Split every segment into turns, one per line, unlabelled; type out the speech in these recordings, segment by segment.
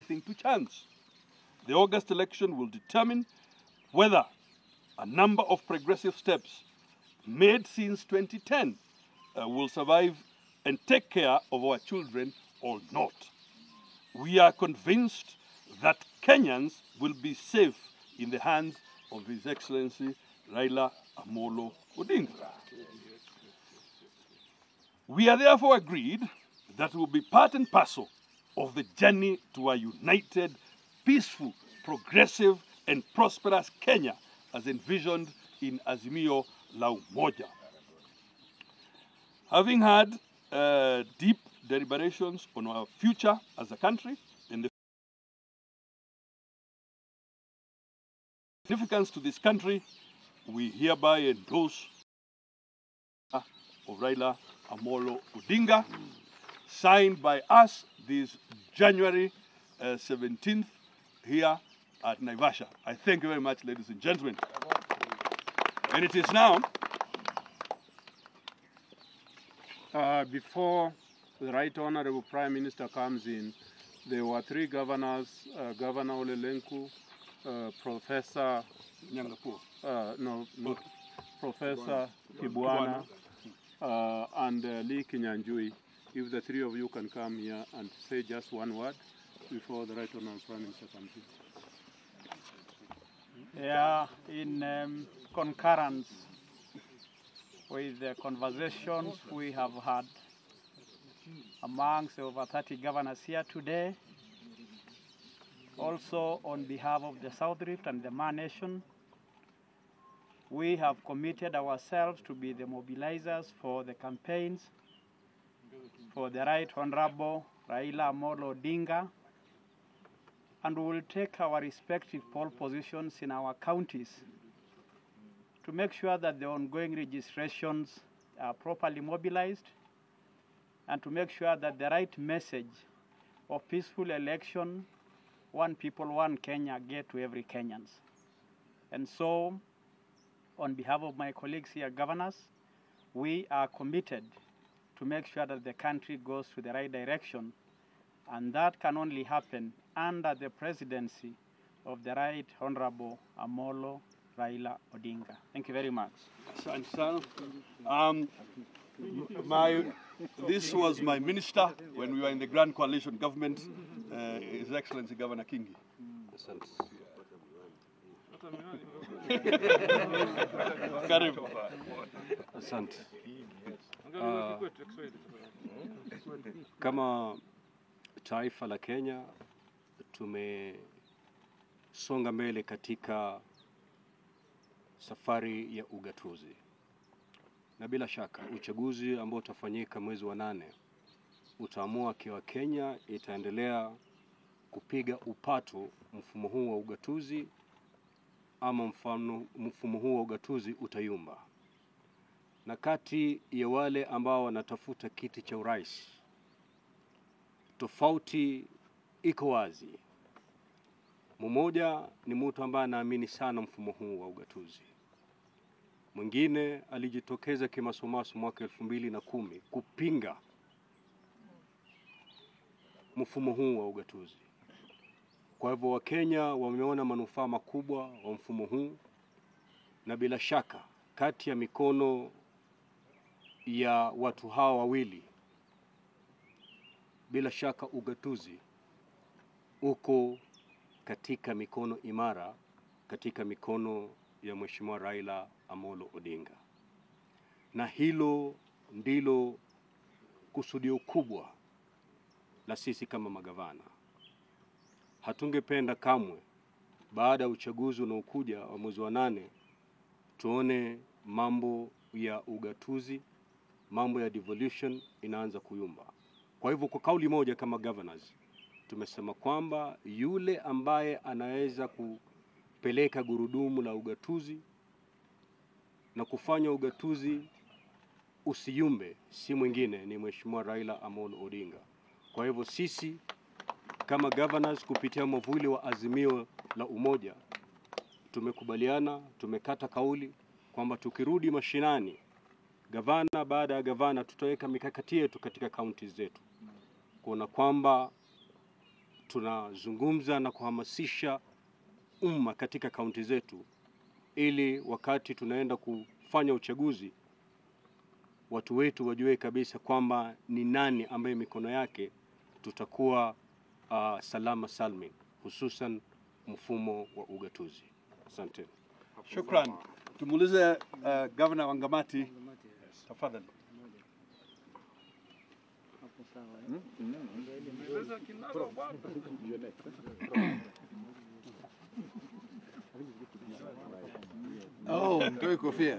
anything to chance. The August election will determine whether a number of progressive steps made since 2010 will survive and take care of our children or not. We are convinced that Kenyans will be safe in the hands of His Excellency Raila Amolo Odinga. We are therefore agreed that we will be part and parcel of the journey to a united, peaceful, progressive, and prosperous Kenya as envisioned in Azimio la Umoja. Having had deep deliberations on our future as a country and the significance to this country, we hereby endorse of Raila Amolo Odinga, signed by us this January 17th here at Naivasha. I thank you very much, ladies and gentlemen. And it is now.
Before the Right Honorable Prime Minister comes in, there were three governors, Governor Ole Lenku, Professor Professor Kibwana, and Lee Kinyanjui. If the three of you can come here and say just one word before the Right Honorable Prime Minister comes in.
Yeah, in concurrence with the conversations we have had amongst over 30 governors here today, also on behalf of the South Rift and the Ma Nation, we have committed ourselves to be the mobilizers for the campaigns for the Right Honorable Raila Amolo Odinga, and we will take our respective poll positions in our counties to make sure that the ongoing registrations are properly mobilized and to make sure that the right message of peaceful election, one people, one Kenya, get to every Kenyan. And so, on behalf of my colleagues here, governors, we are committed to make sure that the country goes to the right direction, and that can only happen under the presidency of the Right Honorable Amolo Raila Odinga. Thank you very much.
This was my minister when we were in the Grand Coalition government, His Excellency Governor Kingi.
Asante. Kama taifa la Kenya tumesonga mbele katika safari ya ugatuzi, na bila shaka uchaguzi ambao utafanyika mwezi wa 8 utaamua kiwa Kenya itaendelea kupiga upato mfumo huu wa ugatuzi ama mfumo huu wa ugatuzi utayumba. Na kati ya wale ambao wanatafuta kiti cha urais, tofauti iko wazi. Mmoja ni mtu ambaye anaamini sana mfumo huu wa ugatuzi. Mwingine alijitokeza kimasomaso mwaka 2010 kupinga mfumo huu wa ugatuzi. Kwa hivyo Wakenya wameona manufaa makubwa wa mfumo huu, na bila shaka kati ya mikono ya watu hawa wawili, bila shaka ugatuzi uko katika mikono imara, katika mikono ya Mheshimiwa Raila Amolo Odinga. Na hilo ndilo kusudio kubwa la sisi kama magavana. Hatungependa kamwe baada ya uchaguzi unaokuja wa mwezi wa 8 tuone mambo ya ugatuzi, mambo ya devolution inaanza kuyumba. Kwa hivyo kwa kauli moja kama governors tumesema kwamba yule ambaye anaweza kupeleka gurudumu la ugatuzi na kufanya ugatuzi usiyumbe si mwingine ni Mheshimiwa Raila Amolo Odinga. Kwa hivyo sisi kama governors kupitia mwavuli wa Azimio la Umoja tumekubaliana, tumekata kauli kwamba tukirudi mashinani, gavana baada ya gavana tutaweka mikakati yetu katika counties zetu kuona kwamba tunazungumza na kuhamasisha umma katika kaunti zetu, ili wakati tunaenda kufanya uchaguzi watu wetu wajue kabisa kwamba ni nani ambaye mikono yake tutakuwa salama salmin, hususan mfumo wa ugatuzi. Asante.
Shukran. Tumuulize Governor Wangamati. Tafadhali.
Oh, ndio kofia.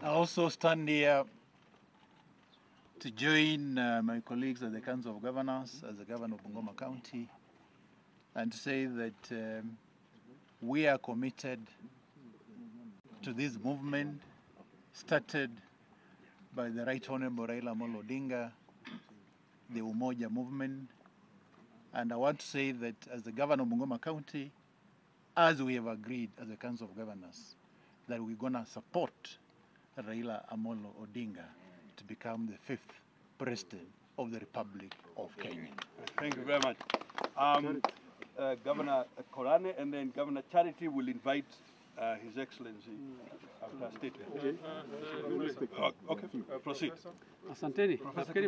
I also stand here to join my colleagues at the Council of Governors, as the Governor of Bungoma County, and to say that we are committed to this movement started by the Right Honorable Raila Odinga, the Umoja movement. And I want to say that as the Governor of Bungoma County, as we have agreed as the Council of Governors, that we're going to support Raila Amolo Odinga to become the 5th President of the Republic of Kenya.
Thank you very much. Governor Korane, and then Governor Charity will invite His Excellency after statement. Okay, proceed.
Asanteni. Nafikiri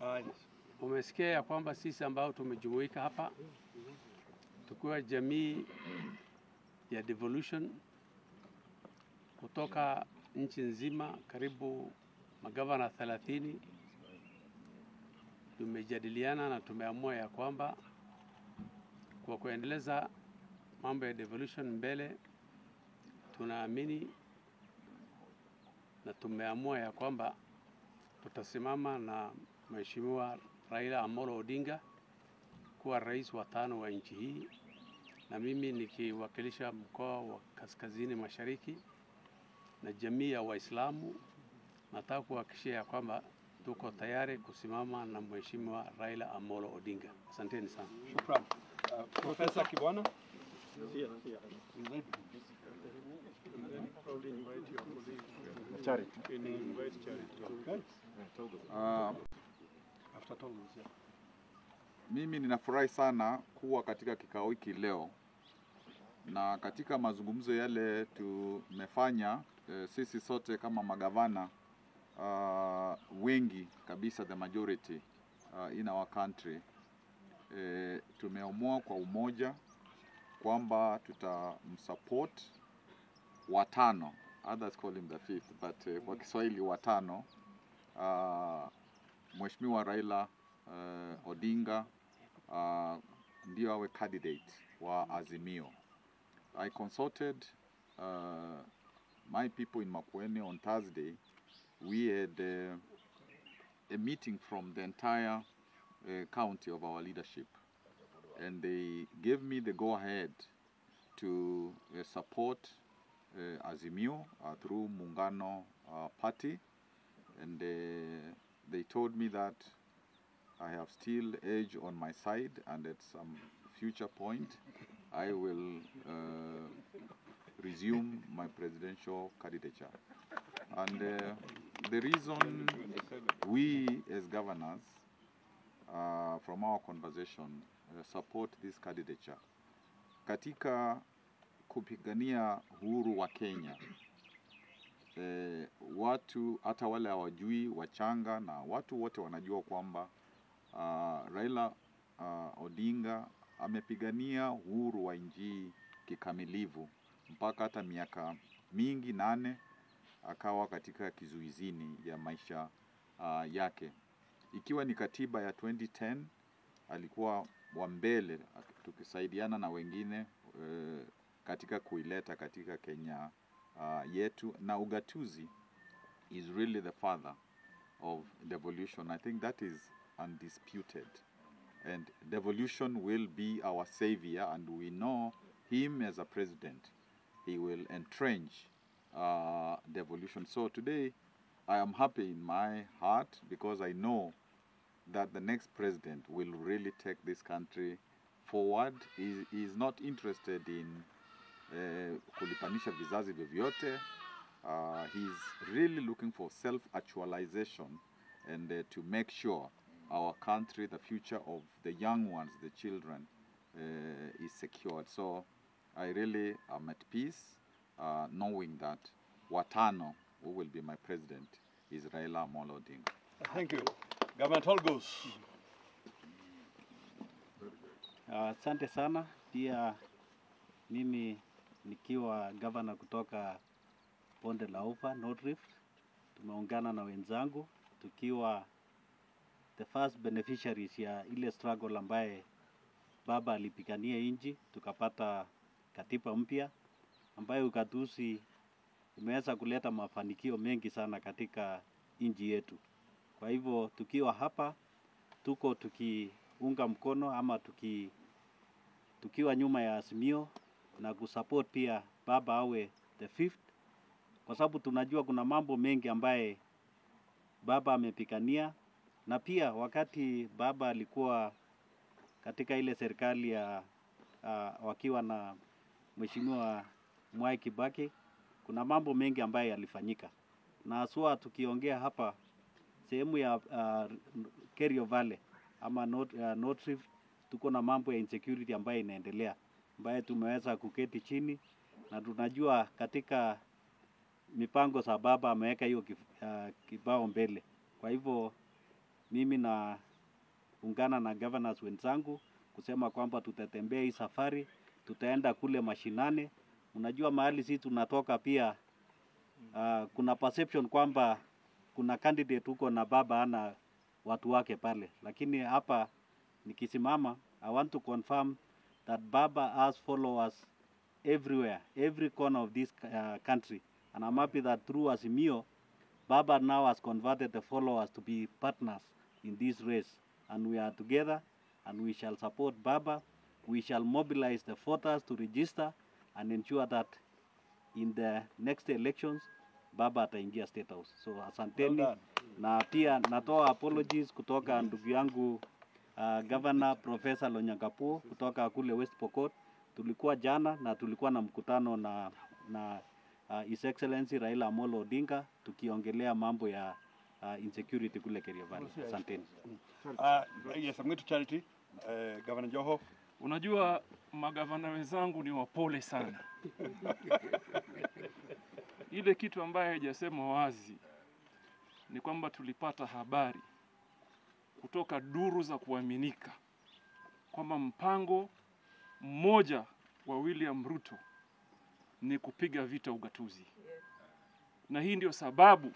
Yes.
umesikia ya kwamba sisi ambao tumejumuika hapa tukiwa jamii ya devolution kutoka nchi nzima, karibu magavana 30, tumejadiliana na tumeamua ya kwamba kwa kuendeleza mambo ya devolution mbele, tunaamini na tumeamua ya kwamba tutasimama na Mheshimiwa Raila Amolo Odinga kuwa rais wa 5 wa nchi hii, na mimi nikiwakilisha mkoa wa Kaskazini Mashariki na jamii ya Waislamu, nataka kuhakikishia ya kwamba tuko tayari kusimama na Mheshimiwa Raila Amolo Odinga. Asanteni sana.
Shukran. Professor Kibwana.
Charity.
Mimi ninafurahi sana kuwa katika kikao hiki leo, na katika mazungumzo yale tumefanya sisi sote kama magavana wengi kabisa, the majority in our country, tumeamua kwa umoja kwamba tutamsupport watano, others call him the 5th, but kwa Kiswahili watano, Mheshimiwa Raila Odinga ndio awe candidate wa Azimio. I consulted my people in Makueni on Thursday. We had a meeting from the entire county of our leadership, and they gave me the go-ahead to support Azimio through Muungano party, and they told me that I have still edge on my side, and at some future point I will resume my presidential candidature. And the reason we as governors from our conversation support this candidature, katika kupigania uhuru wa Kenya, watu hata wale hawajui, wachanga na watu wote wanajua kwamba Raila Odinga amepigania uhuru wa nchi kikamilivu mpaka hata miaka mingi 8 akawa katika kizuizini ya maisha yake. Ikiwa ni katiba ya 2010 alikuwa wa mbele tukisaidiana na wengine katika kuileta katika Kenya yetu, na ugatuzi is really the father of devolution. I think that is undisputed, and devolution will be our savior, and we know him as a president. He will entrench devolution. So today I am happy in my heart because I know that the next president will really take this country forward. He is not interested in kulipanisha vizazi vyovyote. He's really looking for self-actualization and to make sure our country, the future of the young ones, the children, is secured. So I really am at peace knowing that Watano, who will be my president, is Raila Amolo Odinga.
Thank you. Governor Tolgos.
Asante sana. Pia mimi nikiwa governor kutoka Bonde la Ufa, North Rift, tumeungana na wenzangu tukiwa the first beneficiaries ya ile struggle ambaye baba alipigania inji, tukapata katiba mpya ambayo ukatusi imeweza kuleta mafanikio mengi sana katika inji yetu. Kwa hivyo tukiwa hapa tuko tukiunga mkono ama tukiwa nyuma ya Azimio na kusupport pia baba awe the fifth, kwa sababu tunajua kuna mambo mengi ambaye baba amepigania, na pia wakati baba alikuwa katika ile serikali ya wakiwa na Mheshimiwa Mwai Kibaki, kuna mambo mengi ambaye yalifanyika. Na haswa tukiongea hapa sehemu ya Kerio Valley ama North Rift, tuko na mambo ya insecurity ambaye inaendelea, ambaye tumeweza kuketi chini na tunajua katika mipango za baba ameweka hiyo kibao mbele. Kwa hivyo mimi na ungana na governors wenzangu kusema kwamba tutatembea hii safari, tutaenda kule mashinane. Unajua mahali sisi tunatoka pia kuna perception kwamba kuna candidate huko na baba ana watu wake pale, lakini hapa nikisimama, I want to confirm that baba has followers everywhere, every corner of this country, and I'm happy that through Azimio, baba now has converted the followers to be partners in this race, and we are together and we shall support baba. We shall mobilize the voters to register and ensure that in the next elections baba ataingia State House. So asanteni. Na pia natoa apologies kutoka ndugu yangu Governor Professor Lonyangapuo kutoka kule West Pokot. Tulikuwa jana na tulikuwa na mkutano na His Excellency Raila Amolo Odinga tukiongelea mambo ya insecurity kule Kerio Valley. Asanteni.
Yes, I'm going to Charity. Governor Joho.
Unajua magavana wenzangu ni wapole sana. Ile kitu ambaye hajasema wazi ni kwamba tulipata habari kutoka duru za kuaminika kwamba mpango mmoja wa William Ruto ni kupiga vita ugatuzi. Na hii ndio sababu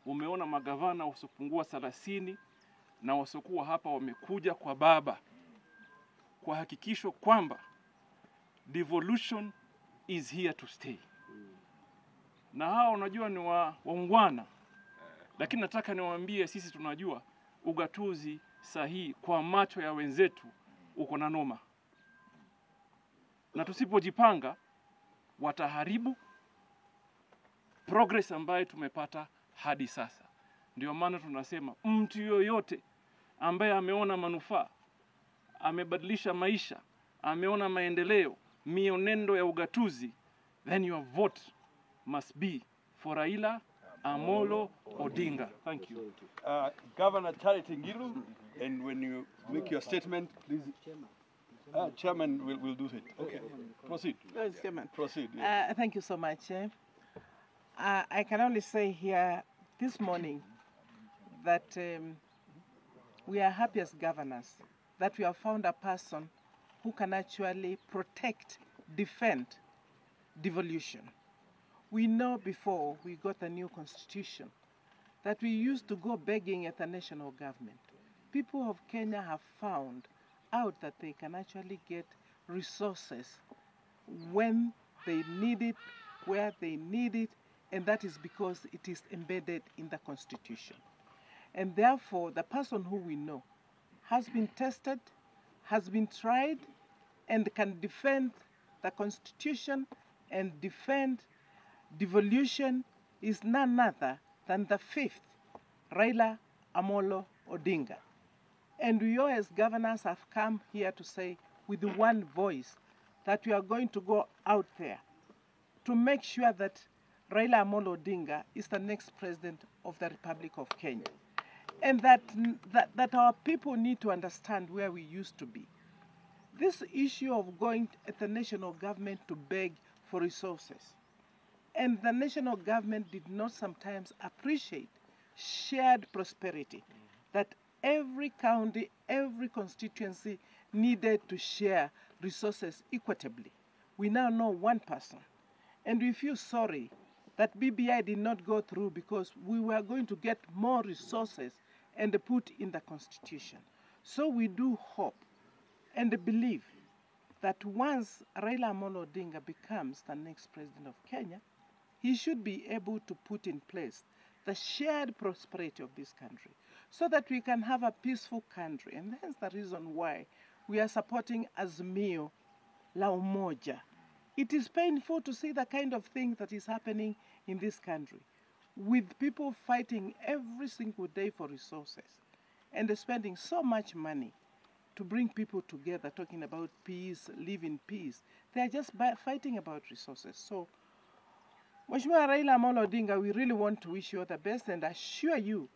umeona magavana wasopungua 30 na wasokuwa hapa wamekuja kwa baba kwa hakikisho kwamba devolution is here to stay. Na hao unajua ni waungwana, lakini nataka niwaambie sisi tunajua ugatuzi sahihi kwa macho ya wenzetu uko na noma. Na tusipojipanga wataharibu progress ambayo tumepata hadi sasa. Ndio maana tunasema mtu yoyote ambaye ameona manufaa, amebadilisha maisha, ameona maendeleo, mionendo ya ugatuzi, then your vote must be for Raila Amolo Odinga. Thank you.
Governor Charity Ngilu, and when you make your statement, please. Chairman will do it. Okay. Proceed.
Yes, Chairman.
Proceed. Yeah.
Thank you so much, Chef. I can only say here this morning that we are happy as governors that we have found a person who can actually protect, defend devolution. We know before we got a new constitution that we used to go begging at the national government. People of Kenya have found out that they can actually get resources when they need it, where they need it, and that is because it is embedded in the constitution. And therefore, the person who we know has been tested, has been tried, and can defend the constitution and defend devolution is none other than the fifth, Raila Amolo Odinga. And we all as governors have come here to say with one voice that we are going to go out there to make sure that Raila Amolo Odinga is the next president of the Republic of Kenya. And that our people need to understand where we used to be. This issue of going at the national government to beg for resources, and the national government did not sometimes appreciate shared prosperity, that every county, every constituency needed to share resources equitably. We now know one person, and we feel sorry that BBI did not go through because we were going to get more resources and put in the constitution. So we do hope and believe that once Raila Amolo Odinga becomes the next president of Kenya, he should be able to put in place the shared prosperity of this country so that we can have a peaceful country. And that's the reason why we are supporting Azimio la Umoja. It is painful to see the kind of thing that is happening in this country, with people fighting every single day for resources and spending so much money to bring people together, talking about peace, live in peace. They are just fighting about resources. So, Mheshimiwa Raila Amolo Odinga, we really want to wish you all the best and assure you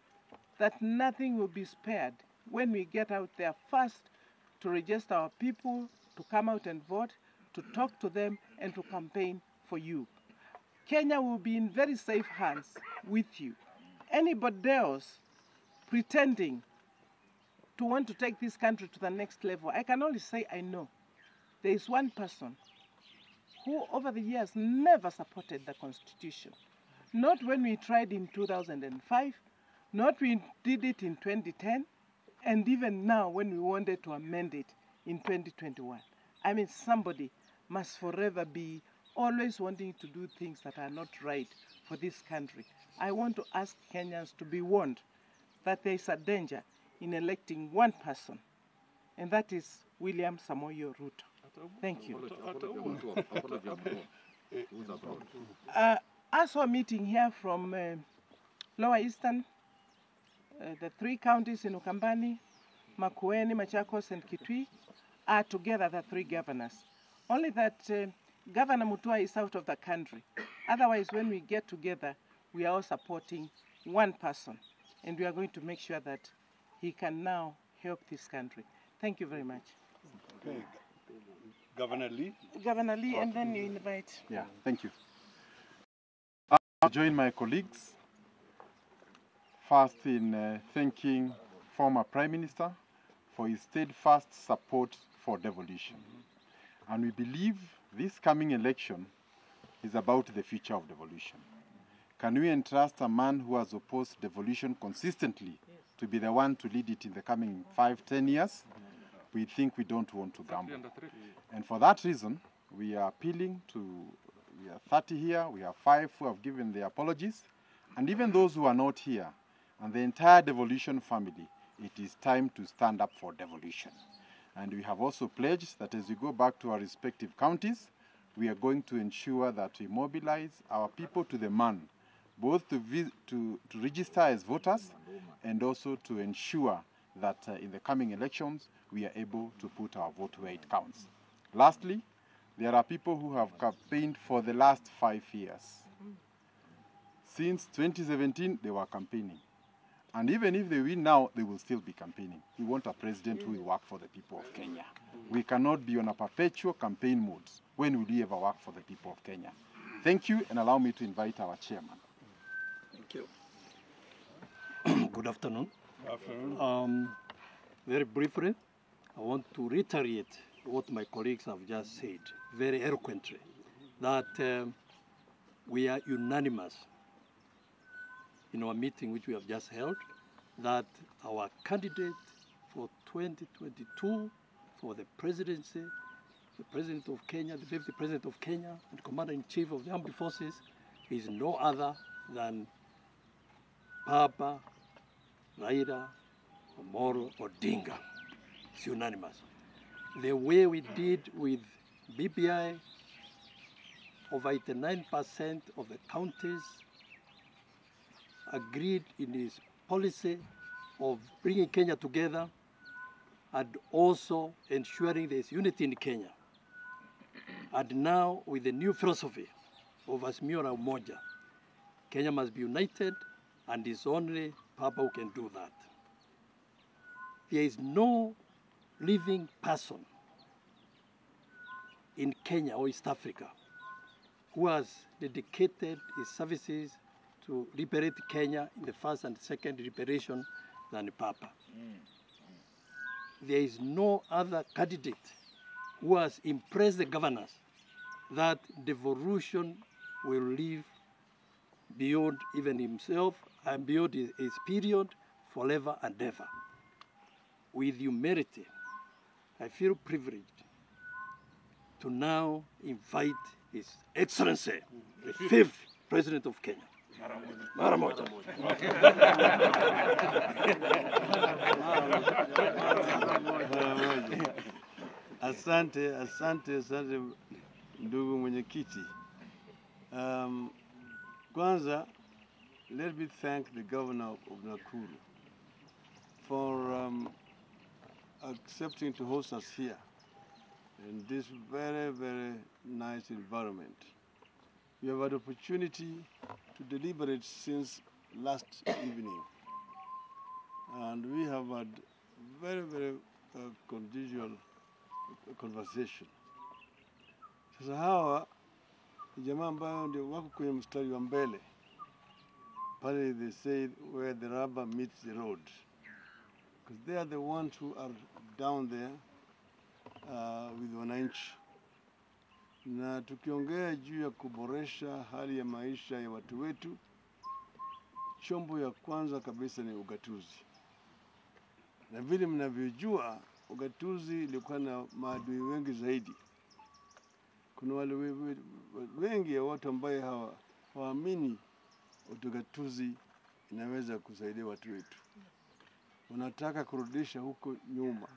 that nothing will be spared when we get out there first to register our people, to come out and vote, to talk to them, and to campaign for you. Kenya will be in very safe hands with you. Anybody else pretending to want to take this country to the next level, I can only say I know. There is one person who over the years never supported the Constitution. Not when we tried in 2005, not when we did it in 2010, and even now when we wanted to amend it in 2021. I mean, somebody must forever be always wanting to do things that are not right for this country. I want to ask Kenyans to be warned that there is a danger in electing one person, and that is William Samoei Ruto. Thank you. As we're meeting here from Lower Eastern, the three counties in Ukambani, Makueni, Machakos, and Kitui are together the three governors. Only that Governor Mutua is out of the country. Otherwise, when we get together, we are all supporting one person, and we are going to make sure that he can now help this country. Thank you very much.
Okay. Governor Lee?
Governor Lee, and then you invite.
Yeah, thank you. I'll join my colleagues first in thanking former Prime Minister for his steadfast support for devolution. And we believe this coming election is about the future of devolution. Can we entrust a man who has opposed devolution consistently to be the one to lead it in the coming 5-10 years? We think we don't want to gamble. And for that reason, we are appealing to, we are 30 here, we have 5 who have given their apologies, and even those who are not here, and the entire devolution family, it is time to stand up for devolution. And we have also pledged that as we go back to our respective counties, we are going to ensure that we mobilize our people to the man, both to register as voters and also to ensure that in the coming elections, we are able to put our vote where it counts. Lastly, there are people who have campaigned for the last 5 years. Since 2017, they were campaigning. And even if they win now, they will still be campaigning. We want a president who will work for the people of Kenya. We cannot be on a perpetual campaign mode. When will we ever work for the people of Kenya? Thank you, and allow me to invite our chairman.
Thank you. Good afternoon.
Good afternoon.
Very briefly, I want to reiterate what my colleagues have just said, very eloquently, that we are unanimous in our meeting which we have just held, that our candidate for 2022 for the presidency, the President of Kenya, the Deputy President of Kenya, and Commander-in-Chief of the Armed Forces is no other than Papa Raila Amolo Odinga. It's unanimous. The way we did with BBI, over 89% of the counties agreed in his policy of bringing Kenya together and also ensuring there is unity in Kenya. And now with the new philosophy of Azimio la Umoja, Kenya must be united, and it's only Papa who can do that. There is no living person in Kenya or East Africa who has dedicated his services to liberate Kenya in the first and second liberation than Papa. There is no other candidate who has impressed the governors that devolution will live beyond even himself and beyond his period forever and ever. With humility, I feel privileged to now invite His Excellency, the fifth President of Kenya. Mara moja.
Asante, asante, asante ndugu mwenyekiti. Kwanza, let me thank the governor of Nakuru for accepting to host us here in this very, very nice environment. We have had opportunity to deliberate since last evening, and we have had very, very convivial conversation. Sasa hawa ni jamaa ambayo ndio wako kwenye mstari wa mbele pale, they say where the rubber meets the road, because they are the ones who are down there with wananchi. Na tukiongea juu ya kuboresha hali ya maisha ya watu wetu, chombo ya kwanza kabisa ni ugatuzi. Na vile mnavyojua, ugatuzi ilikuwa na maadui wengi zaidi. Kuna wale wengi ya watu ambaye hawaamini ugatuzi inaweza kusaidia watu wetu. Wanataka kurudisha huko nyuma.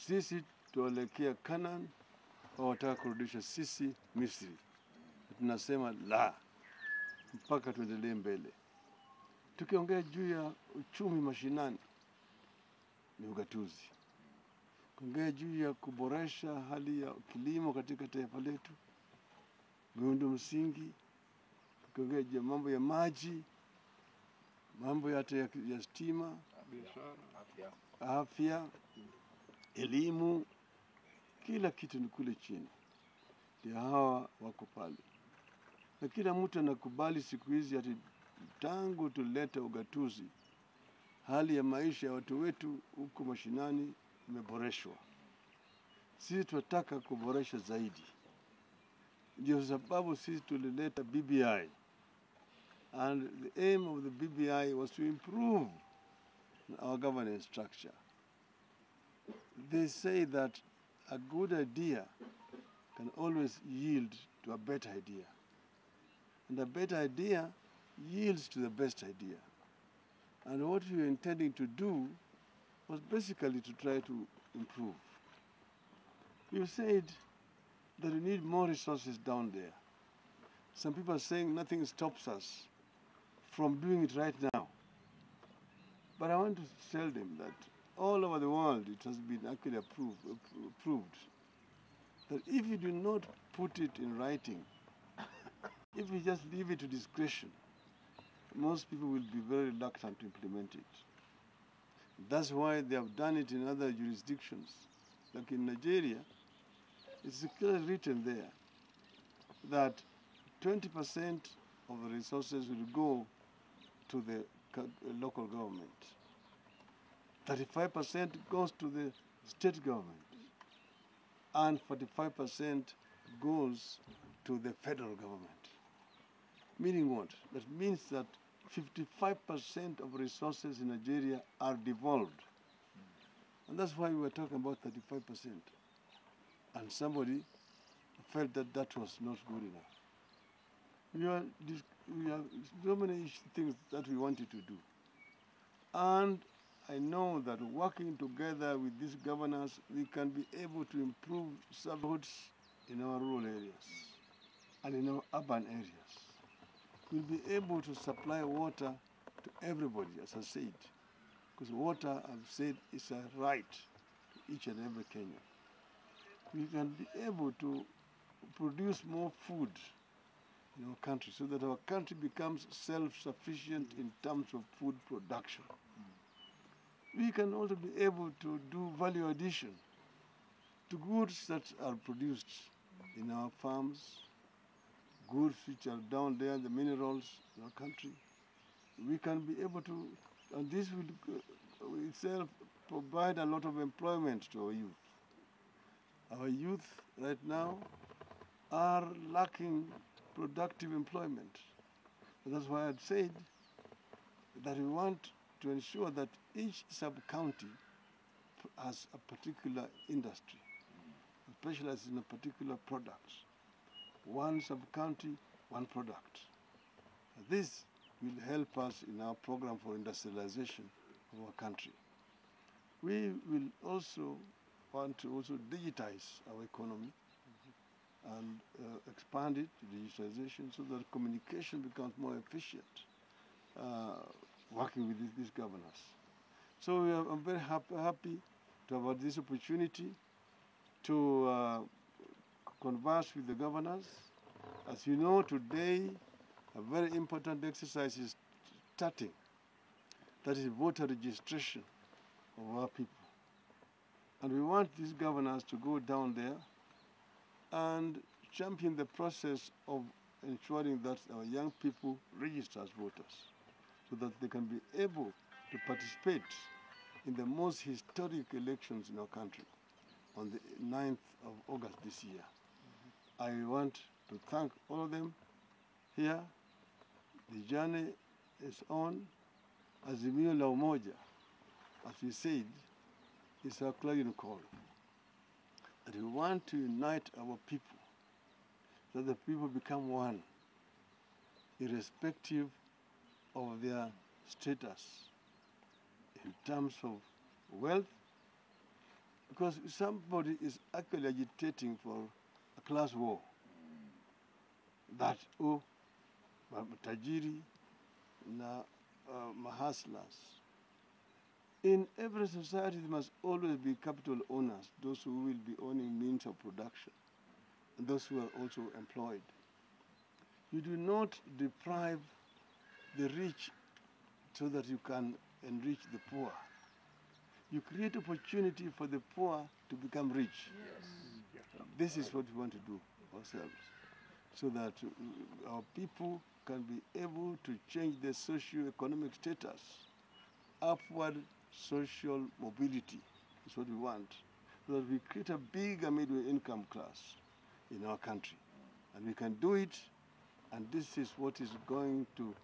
Sisi tuelekea Canaan, wanataka kurudisha sisi Misri. Tunasema la, mpaka tuendelee mbele. Tukiongea juu ya uchumi mashinani ni ugatuzi. Kuongea juu ya kuboresha hali ya kilimo katika taifa letu, miundo msingi, kuongea juu ya mambo ya maji, mambo ya stima, afya, elimu, kila kitu ni kule chini. Ndio hawa wako pale. Na kila mtu anakubali siku hizi ati tangu tulete ugatuzi, hali ya maisha ya watu wetu huko mashinani imeboreshwa. Sisi tunataka kuboresha zaidi. Ndio sababu sisi tulileta BBI. And the aim of the BBI was to improve our governance structure. They say that a good idea can always yield to a better idea. And a better idea yields to the best idea. And what we were intending to do was basically to try to improve. You said that we need more resources down there. Some people are saying nothing stops us from doing it right now. But I want to tell them that all over the world it has been actually approved that if you do not put it in writing, if you just leave it to discretion, most people will be very reluctant to implement it. That's why they have done it in other jurisdictions. Like in Nigeria, it's clearly written there that 20% of the resources will go to the local government. 35% goes to the state government. And 45% goes to the federal government. Meaning what? That means that 55% of resources in Nigeria are devolved. And that's why we were talking about 35%. And somebody felt that that was not good enough. We have so many things that we wanted to do. And I know that working together with these governors, we can be able to improve services in our rural areas and in our urban areas. We'll be able to supply water to everybody, as I said, because water, I've said, is a right to each and every Kenyan. We can be able to produce more food in our country so that our country becomes self-sufficient in terms of food production. We can also be able to do value addition to goods that are produced in our farms, goods which are down there, the minerals in our country. We can be able to, and this will itself provide a lot of employment to our youth. Our youth right now are lacking productive employment. And that's why I said that we want to ensure that each sub-county has a particular industry, specializes in a particular product. One sub-county, one product. This will help us in our program for industrialization of our country. We will also want to digitize our economy and expand it to digitization so that communication becomes more efficient, working with these governors. So I'm very happy to have this opportunity to converse with the governors. As you know, today a very important exercise is starting. That is voter registration of our people. And we want these governors to go down there and champion the process of ensuring that our young people register as voters so that they can be able to participate in the most historic elections in our country on the 9th of August this year. I want to thank all of them here. The journey is on. Azimio la Umoja, as we said, is our clarion call. That we want to unite our people, so that the people become one, irrespective of their status in terms of wealth, because somebody is actually agitating for a class war, that, oh, tajiri na mahaslas. In every society, there must always be capital owners, those who will be owning means of production, and those who are also employed. You do not deprive the rich so that you can enrich the poor. You create opportunity for the poor to become rich. Yes. This is what we want to do ourselves, so that our people can be able to change their socio-economic status. Upward social mobility is what we want, so that we create a bigger middle income class in our country. And we can do it, and this is what is going to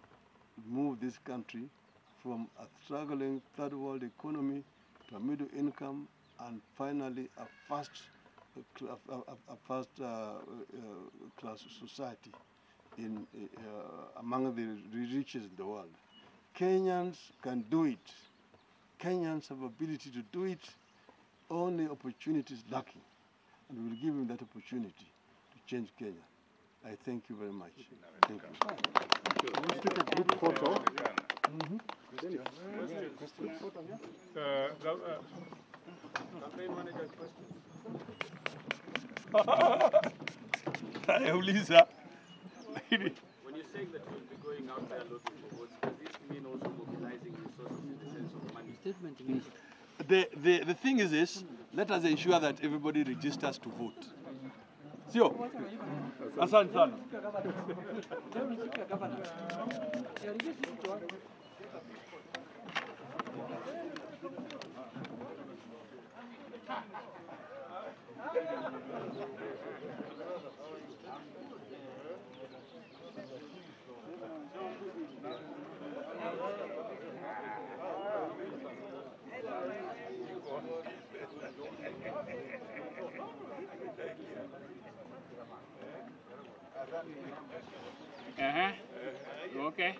move this country from a struggling third world economy to a middle income, and finally a first class society among the richest in the world. Kenyans can do it. Kenyans have ability to do it. Only opportunity is lacking, and we will give them that opportunity to change Kenya. I thank you very much. Thank you.
Let's take a group photo.
Uliza.
When you're saying that you'll be going out there looking for votes, does this mean also mobilizing resources in the sense of money?
The thing is this, let us ensure that everybody registers to vote. Sio? Asante sana.
Okay.